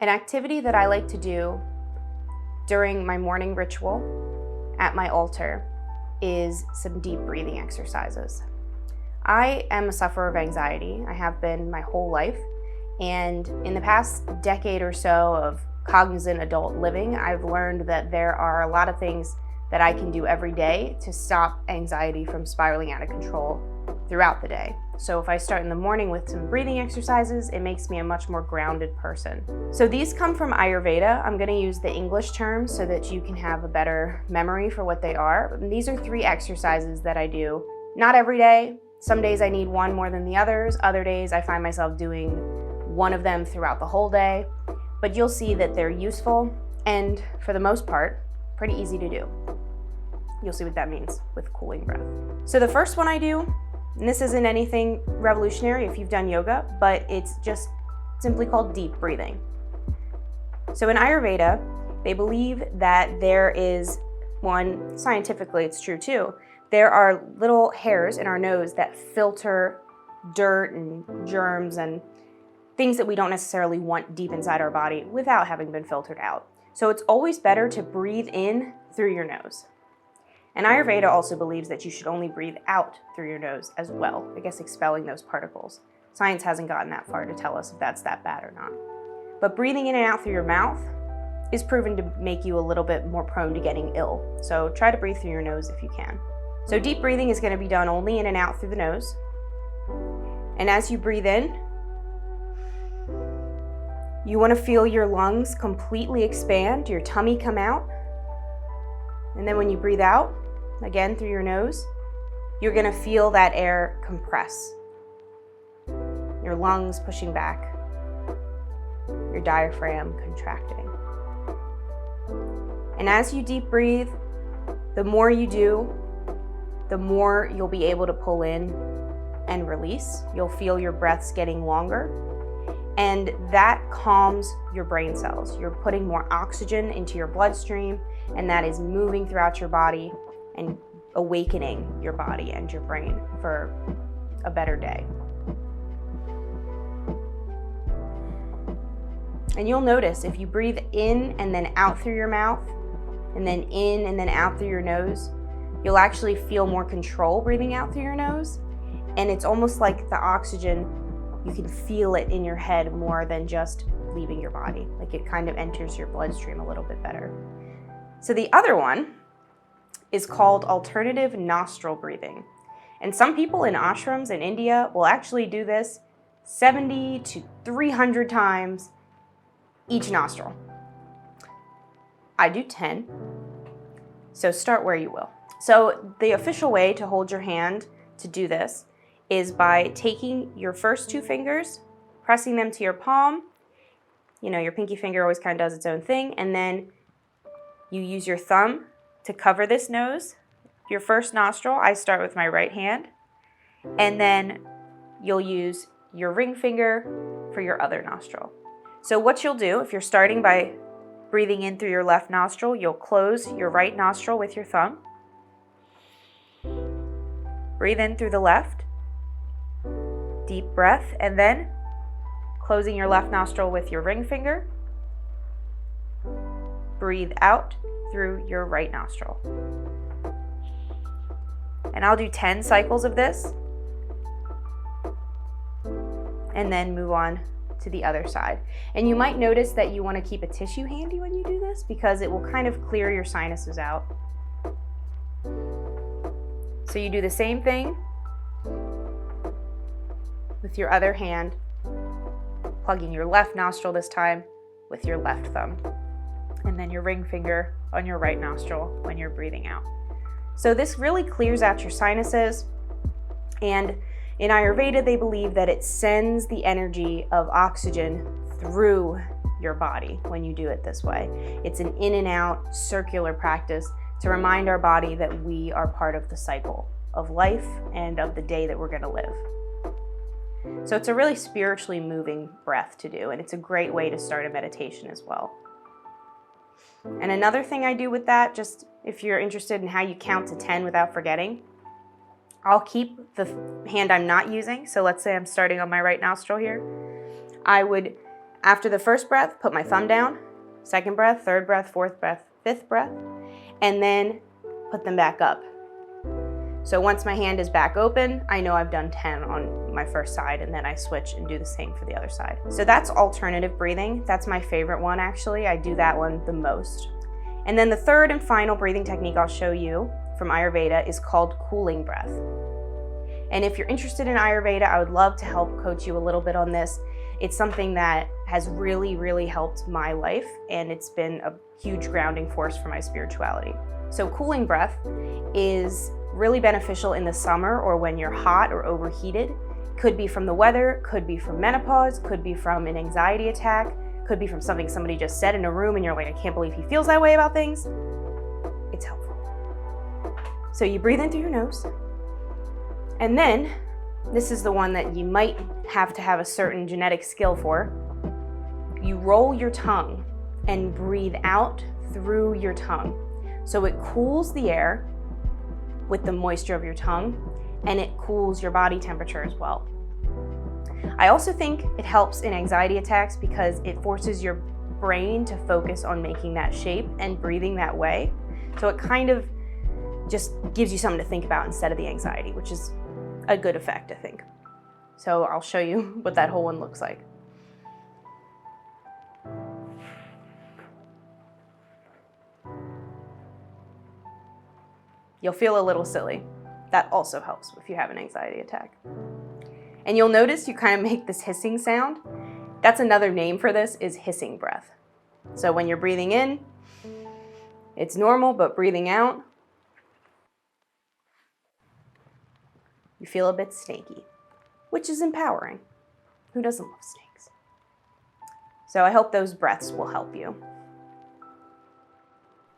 An activity that I like to do during my morning ritual at my altar is some deep breathing exercises. I am a sufferer of anxiety. I have been my whole life. And in the past decade or so of cognizant adult living, I've learned that there are a lot of things that I can do every day to stop anxiety from spiraling out of control throughout the day. So if I start in the morning with some breathing exercises, it makes me a much more grounded person. So these come from Ayurveda. I'm going to use the English terms so that you can have a better memory for what they are. And these are 3 exercises that I do, not every day. Some days I need one more than the others. Other days I find myself doing one of them throughout the whole day. But you'll see that they're useful and, for the most part, pretty easy to do. You'll see what that means with cooling breath. So the first one I do, and this isn't anything revolutionary if you've done yoga, but it's just simply called deep breathing. So in Ayurveda, they believe that there is one, scientifically it's true too, there are little hairs in our nose that filter dirt and germs and things that we don't necessarily want deep inside our body without having been filtered out. So it's always better to breathe in through your nose. And Ayurveda also believes that you should only breathe out through your nose as well, I guess expelling those particles. Science hasn't gotten that far to tell us if that's that bad or not. But breathing in and out through your mouth is proven to make you a little bit more prone to getting ill. So try to breathe through your nose if you can. So deep breathing is going to be done only in and out through the nose. And as you breathe in, you want to feel your lungs completely expand, your tummy come out. And then when you breathe out, again through your nose, you're going to feel that air compress. Your lungs pushing back, your diaphragm contracting. And as you deep breathe, the more you do, the more you'll be able to pull in and release. You'll feel your breaths getting longer. And that calms your brain cells. You're putting more oxygen into your bloodstream, and that is moving throughout your body and awakening your body and your brain for a better day. And you'll notice if you breathe in and then out through your mouth, and then in and then out through your nose, you'll actually feel more control breathing out through your nose. And it's almost like the oxygen, you can feel it in your head more than just leaving your body. Like it kind of enters your bloodstream a little bit better. So the other one is called alternative nostril breathing. And some people in ashrams in India will actually do this 70 to 300 times each nostril. I do 10, so start where you will. So the official way to hold your hand to do this is by taking your first 2 fingers, pressing them to your palm. You know, your pinky finger always kind of does its own thing. And then you use your thumb to cover this nose. Your first nostril, I start with my right hand. And then you'll use your ring finger for your other nostril. So what you'll do, if you're starting by breathing in through your left nostril, you'll close your right nostril with your thumb. Breathe in through the left. Deep breath, and then closing your left nostril with your ring finger. Breathe out through your right nostril. And I'll do 10 cycles of this, and then move on to the other side. And you might notice that you want to keep a tissue handy when you do this because it will kind of clear your sinuses out. So you do the same thing with your other hand, plugging your left nostril this time with your left thumb, and then your ring finger on your right nostril when you're breathing out. So this really clears out your sinuses, and in Ayurveda they believe that it sends the energy of oxygen through your body when you do it this way. It's an in and out circular practice to remind our body that we are part of the cycle of life and of the day that we're going to live. So it's a really spiritually moving breath to do, and it's a great way to start a meditation as well. And another thing I do with that, just if you're interested in how you count to 10 without forgetting, I'll keep the hand I'm not using. So let's say I'm starting on my right nostril here. I would After the first breath, put my thumb down, second breath, third breath, fourth breath, fifth breath, and then put them back up. So once my hand is back open, I know I've done 10 on my first side, and then I switch and do the same for the other side. So that's alternative breathing. That's my favorite one, actually. I do that one the most. And then the third and final breathing technique I'll show you from Ayurveda is called cooling breath. And if you're interested in Ayurveda, I would love to help coach you a little bit on this. It's something that has really, really helped my life, and it's been a huge grounding force for my spirituality. So cooling breath is really beneficial in the summer or when you're hot or overheated. Could be from the weather, could be from menopause, could be from an anxiety attack, could be from something somebody just said in a room and you're like, I can't believe he feels that way about things. It's helpful. So you breathe in through your nose, and then this is the one that you might have to have a certain genetic skill for. You roll your tongue and breathe out through your tongue. So it cools the air with the moisture of your tongue, and it cools your body temperature as well. I also think it helps in anxiety attacks because it forces your brain to focus on making that shape and breathing that way. So it kind of just gives you something to think about instead of the anxiety, which is a good effect, I think. So I'll show you what that whole one looks like. You'll feel a little silly. That also helps if you have an anxiety attack. And you'll notice you kind of make this hissing sound. That's another name for this, is hissing breath. So when you're breathing in, it's normal, but breathing out, you feel a bit snaky, which is empowering. Who doesn't love snakes? So I hope those breaths will help you.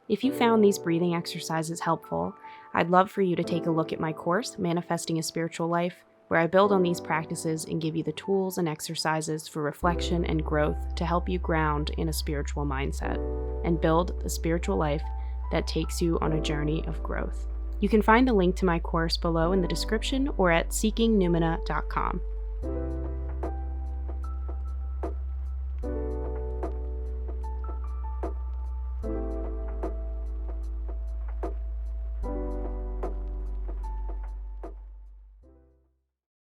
If you found these breathing exercises helpful, I'd love for you to take a look at my course, Manifesting a Spiritual Life, where I build on these practices and give you the tools and exercises for reflection and growth to help you ground in a spiritual mindset and build a spiritual life that takes you on a journey of growth. You can find the link to my course below in the description or at seekingnumina.com.